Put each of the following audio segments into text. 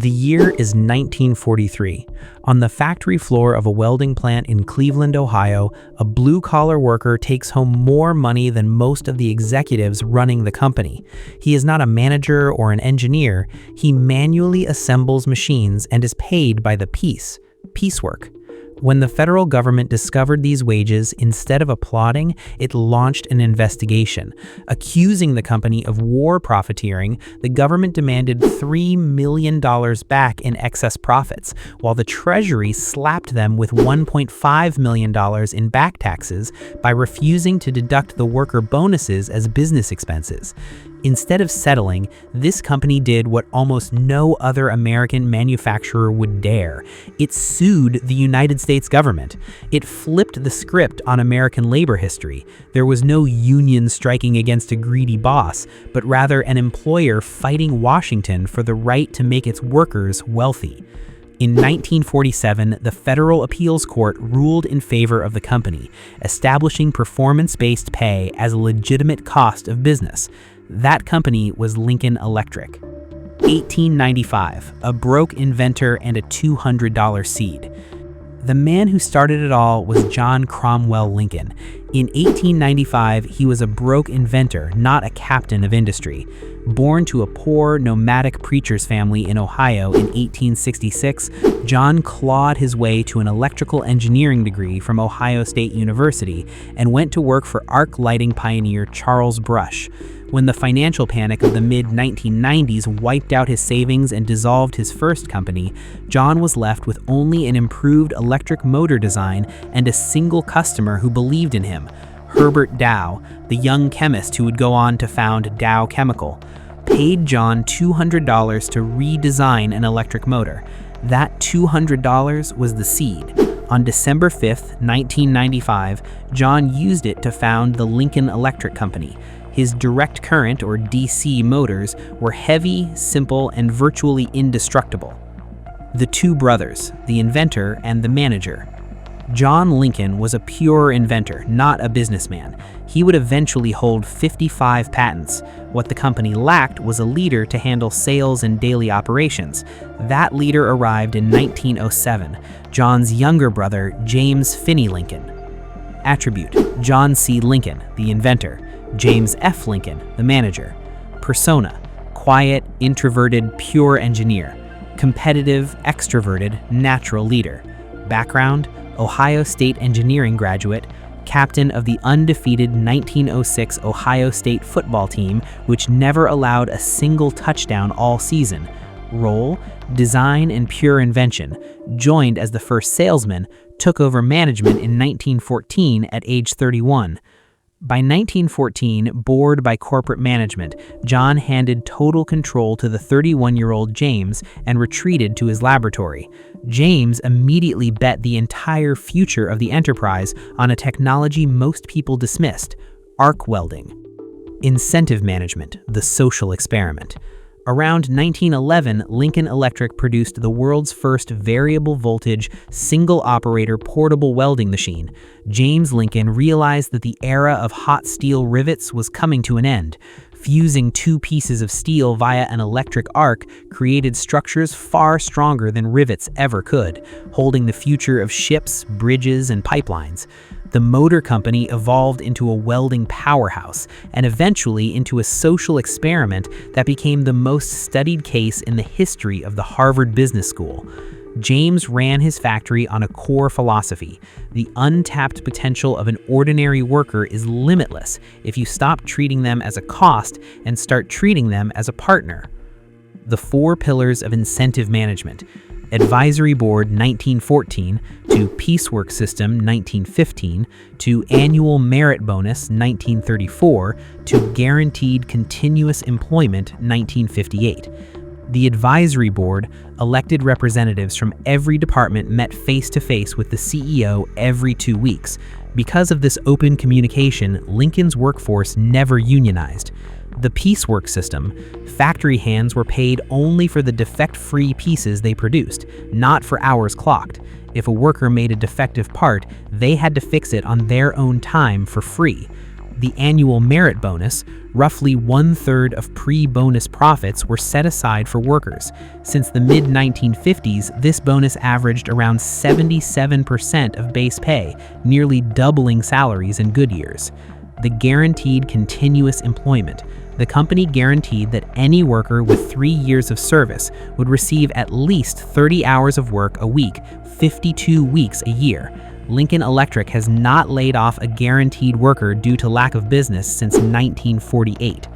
The year is 1943. On the factory floor of a welding plant in Cleveland, Ohio, a blue-collar worker takes home more money than most of the executives running the company. He is not a manager or an engineer. He manually assembles machines and is paid by the piecework. When the federal government discovered these wages, instead of applauding, it launched an investigation. Accusing the company of war profiteering, the government demanded $3 million back in excess profits, while the Treasury slapped them with $1.5 million in back taxes by refusing to deduct the worker bonuses as business expenses. Instead of settling, this company did what almost no other American manufacturer would dare. It sued the United States government. It flipped the script on American labor history. There was no union striking against a greedy boss, but rather an employer fighting Washington for the right to make its workers wealthy. In 1947, the Federal Appeals Court ruled in favor of the company, establishing performance-based pay as a legitimate cost of business. That company was Lincoln Electric. 1895, a broke inventor and a $200 seed. The man who started it all was John Cromwell Lincoln. In 1895, he was a broke inventor, not a captain of industry. Born to a poor, nomadic preacher's family in Ohio in 1866, John clawed his way to an electrical engineering degree from Ohio State University and went to work for arc lighting pioneer Charles Brush. When the financial panic of the mid-1990s wiped out his savings and dissolved his first company, John was left with only an improved electric motor design and a single customer who believed in him, Herbert Dow, the young chemist who would go on to found Dow Chemical, paid John $200 to redesign an electric motor. That $200 was the seed. On December 5, 1995, John used it to found the Lincoln Electric Company. His direct current, or DC, motors were heavy, simple, and virtually indestructible. The two brothers, the inventor and the manager. John Lincoln was a pure inventor, not a businessman. He would eventually hold 55 patents. What the company lacked was a leader to handle sales and daily operations. That leader arrived in 1907, John's younger brother, James Finney Lincoln. Attribute: John C. Lincoln, the inventor. James F. Lincoln, the manager. Persona: quiet, introverted, pure engineer. Competitive, extroverted, natural leader. Background: Ohio State engineering graduate, captain of the undefeated 1906 Ohio State football team, which never allowed a single touchdown all season. Role: design and pure invention. Joined as the first salesman, took over management in 1914 at age 31. By 1914, bored by corporate management, John handed total control to the 31-year-old James and retreated to his laboratory. James immediately bet the entire future of the enterprise on a technology most people dismissed: arc welding. Incentive management, the social experiment. Around 1911, Lincoln Electric produced the world's first variable voltage, single-operator portable welding machine. James Lincoln realized that the era of hot steel rivets was coming to an end. Fusing two pieces of steel via an electric arc created structures far stronger than rivets ever could, holding the future of ships, bridges, and pipelines. The motor company evolved into a welding powerhouse and eventually into a social experiment that became the most studied case in the history of the Harvard Business School. James ran his factory on a core philosophy: the untapped potential of an ordinary worker is limitless if you stop treating them as a cost and start treating them as a partner. The 4 pillars of incentive management: Advisory Board 1914 to Piecework System 1915 to Annual Merit Bonus 1934 to Guaranteed Continuous Employment 1958. The Advisory Board, elected representatives from every department, met face-to-face with the CEO every 2 weeks. Because of this open communication, Lincoln's workforce never unionized. The piecework system: factory hands were paid only for the defect-free pieces they produced, not for hours clocked. If a worker made a defective part, they had to fix it on their own time for free. the annual merit bonus, roughly 1/3 of pre-bonus profits were set aside for workers. Since the mid-1950s, this bonus averaged around 77% of base pay, nearly doubling salaries in good years. The guaranteed continuous employment. The company guaranteed that any worker with 3 years of service would receive at least 30 hours of work a week, 52 weeks a year. Lincoln Electric has not laid off a guaranteed worker due to lack of business since 1948.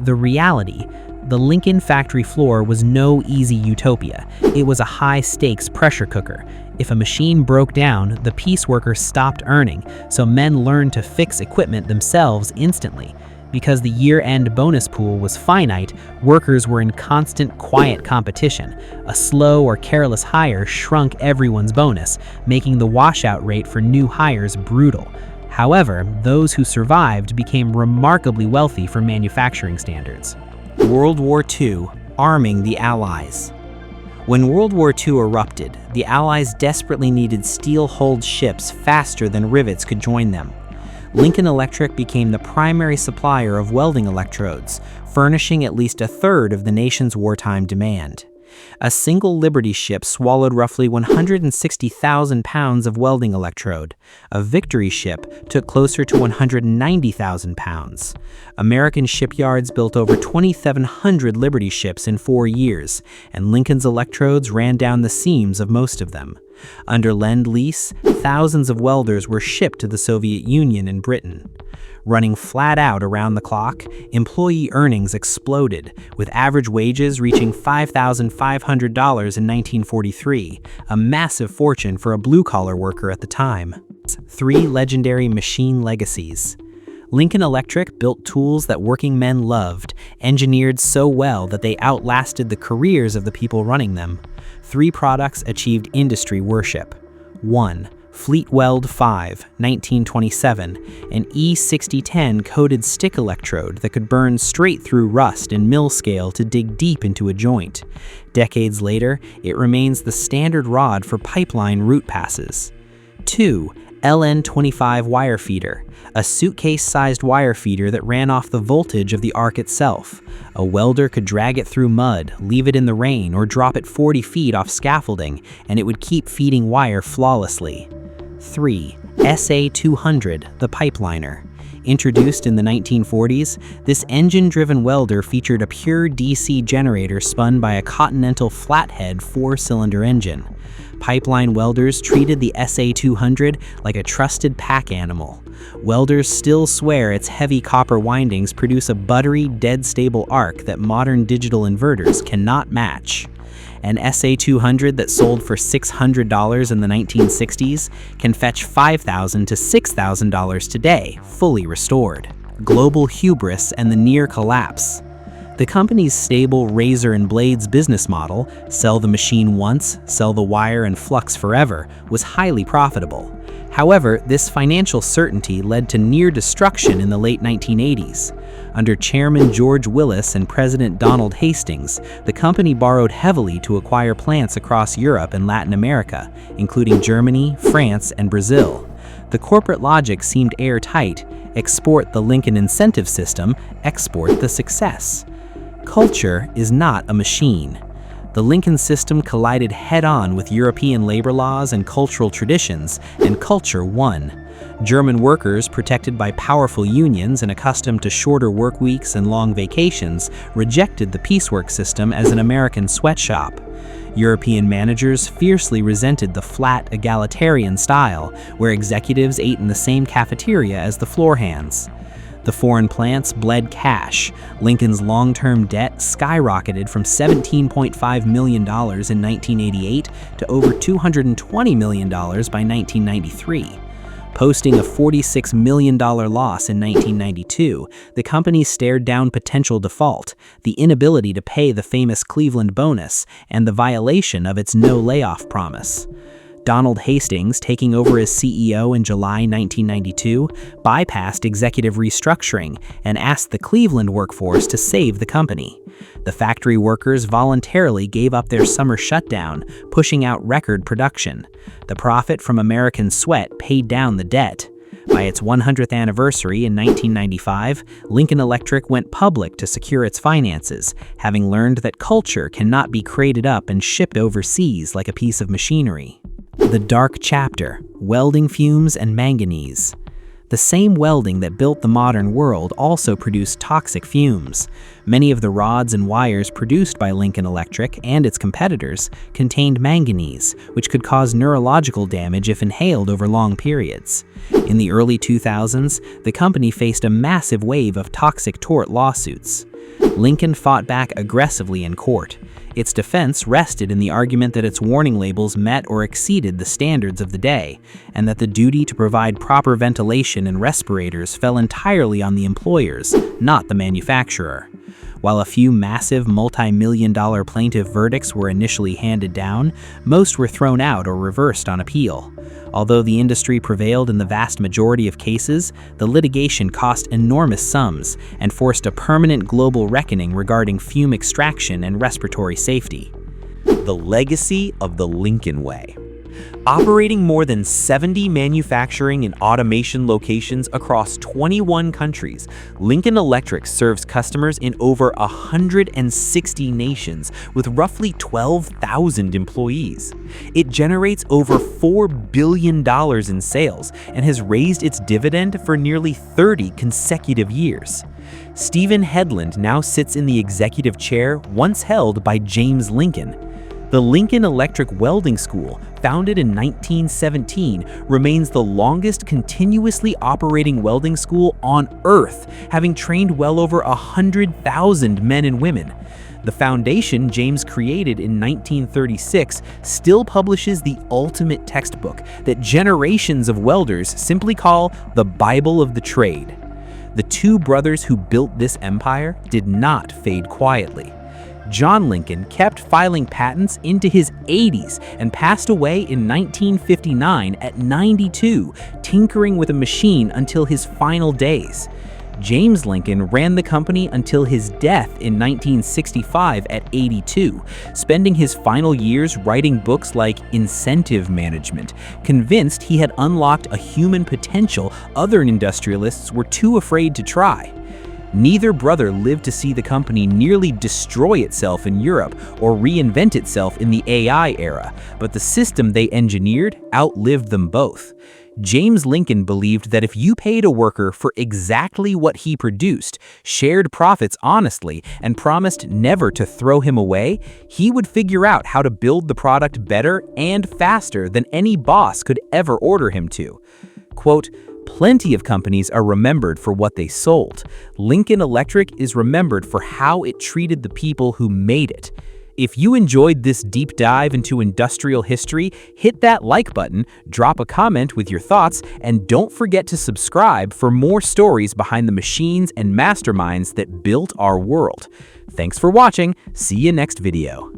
The reality: the Lincoln factory floor was no easy utopia. It was a high-stakes pressure cooker. If a machine broke down, the pieceworkers stopped earning, so men learned to fix equipment themselves instantly. Because the year-end bonus pool was finite, workers were in constant, quiet competition. A slow or careless hire shrunk everyone's bonus, making the washout rate for new hires brutal. However, those who survived became remarkably wealthy for manufacturing standards. World War II, arming the Allies. When World War II erupted, the Allies desperately needed steel-hulled ships faster than rivets could join them. Lincoln Electric became the primary supplier of welding electrodes, furnishing at least 1/3 of the nation's wartime demand. A single Liberty ship swallowed roughly 160,000 pounds of welding electrode. A Victory ship took closer to 190,000 pounds. American shipyards built over 2,700 Liberty ships in 4 years, and Lincoln's electrodes ran down the seams of most of them. Under Lend-Lease, thousands of welders were shipped to the Soviet Union and Britain. Running flat out around the clock, employee earnings exploded, with average wages reaching $5,500 in 1943, a massive fortune for a blue-collar worker at the time. 3 legendary machine legacies. Lincoln Electric built tools that working men loved, engineered so well that they outlasted the careers of the people running them. 3 products achieved industry worship. 1. Fleetweld 5, 1927, an E6010 coated stick electrode that could burn straight through rust and mill scale to dig deep into a joint. Decades later, it remains the standard rod for pipeline root passes. 2. LN25 wire feeder, a suitcase-sized wire feeder that ran off the voltage of the arc itself. A welder could drag it through mud, leave it in the rain, or drop it 40 feet off scaffolding, and it would keep feeding wire flawlessly. 3. SA200, the pipeliner. Introduced in the 1940s, this engine-driven welder featured a pure DC generator spun by a Continental flathead 4-cylinder engine. Pipeline welders treated the SA200 like a trusted pack animal. Welders still swear its heavy copper windings produce a buttery, dead-stable arc that modern digital inverters cannot match. An SA200 that sold for $600 in the 1960s can fetch $5,000 to $6,000 today, fully restored. Global hubris and the near collapse. The company's stable razor and blades business model, sell the machine once, sell the wire and flux forever, was highly profitable. However, this financial certainty led to near destruction in the late 1980s. Under Chairman George Willis and President Donald Hastings, the company borrowed heavily to acquire plants across Europe and Latin America, including Germany, France, and Brazil. The corporate logic seemed airtight: export the Lincoln incentive system, export the success. Culture is not a machine. The Lincoln system collided head-on with European labor laws and cultural traditions, and culture won. German workers, protected by powerful unions and accustomed to shorter work weeks and long vacations, rejected the piecework system as an American sweatshop. European managers fiercely resented the flat, egalitarian style, where executives ate in the same cafeteria as the floor hands. The foreign plants bled cash. Lincoln's long-term debt skyrocketed from $17.5 million in 1988 to over $220 million by 1993. Posting a $46 million loss in 1992, the company stared down potential default, the inability to pay the famous Cleveland bonus, and the violation of its no-layoff promise. Donald Hastings, taking over as CEO in July 1992, bypassed executive restructuring and asked the Cleveland workforce to save the company. The factory workers voluntarily gave up their summer shutdown, pushing out record production. The profit from American sweat paid down the debt. By its 100th anniversary in 1995, Lincoln Electric went public to secure its finances, having learned that culture cannot be crated up and shipped overseas like a piece of machinery. The Dark Chapter: Welding Fumes and Manganese. The same welding that built the modern world also produced toxic fumes. Many of the rods and wires produced by Lincoln Electric and its competitors contained manganese, which could cause neurological damage if inhaled over long periods. In the early 2000s, the company faced a massive wave of toxic tort lawsuits. Lincoln fought back aggressively in court. Its defense rested in the argument that its warning labels met or exceeded the standards of the day, and that the duty to provide proper ventilation and respirators fell entirely on the employers, not the manufacturer. While a few massive multi-million-dollar plaintiff verdicts were initially handed down, most were thrown out or reversed on appeal. Although the industry prevailed in the vast majority of cases, the litigation cost enormous sums and forced a permanent global reckoning regarding fume extraction and respiratory safety. The legacy of the Lincoln Way. Operating more than 70 manufacturing and automation locations across 21 countries, Lincoln Electric serves customers in over 160 nations with roughly 12,000 employees. It generates over $4 billion in sales and has raised its dividend for nearly 30 consecutive years. Stephen Headland now sits in the executive chair once held by James Lincoln. The Lincoln Electric Welding School, founded in 1917, remains the longest continuously operating welding school on Earth, having trained well over 100,000 men and women. The foundation James created in 1936 still publishes the ultimate textbook that generations of welders simply call the Bible of the trade. The two brothers who built this empire did not fade quietly. John Lincoln kept filing patents into his 80s and passed away in 1959 at 92, tinkering with a machine until his final days. James Lincoln ran the company until his death in 1965 at 82, spending his final years writing books like Incentive Management, convinced he had unlocked a human potential other industrialists were too afraid to try. Neither brother lived to see the company nearly destroy itself in Europe or reinvent itself in the AI era, but the system they engineered outlived them both. James Lincoln believed that if you paid a worker for exactly what he produced, shared profits honestly, and promised never to throw him away, he would figure out how to build the product better and faster than any boss could ever order him to. Quote, "Plenty of companies are remembered for what they sold. Lincoln Electric is remembered for how it treated the people who made it." If you enjoyed this deep dive into industrial history, hit that like button, drop a comment with your thoughts, and don't forget to subscribe for more stories behind the machines and masterminds that built our world. Thanks for watching. See you next video.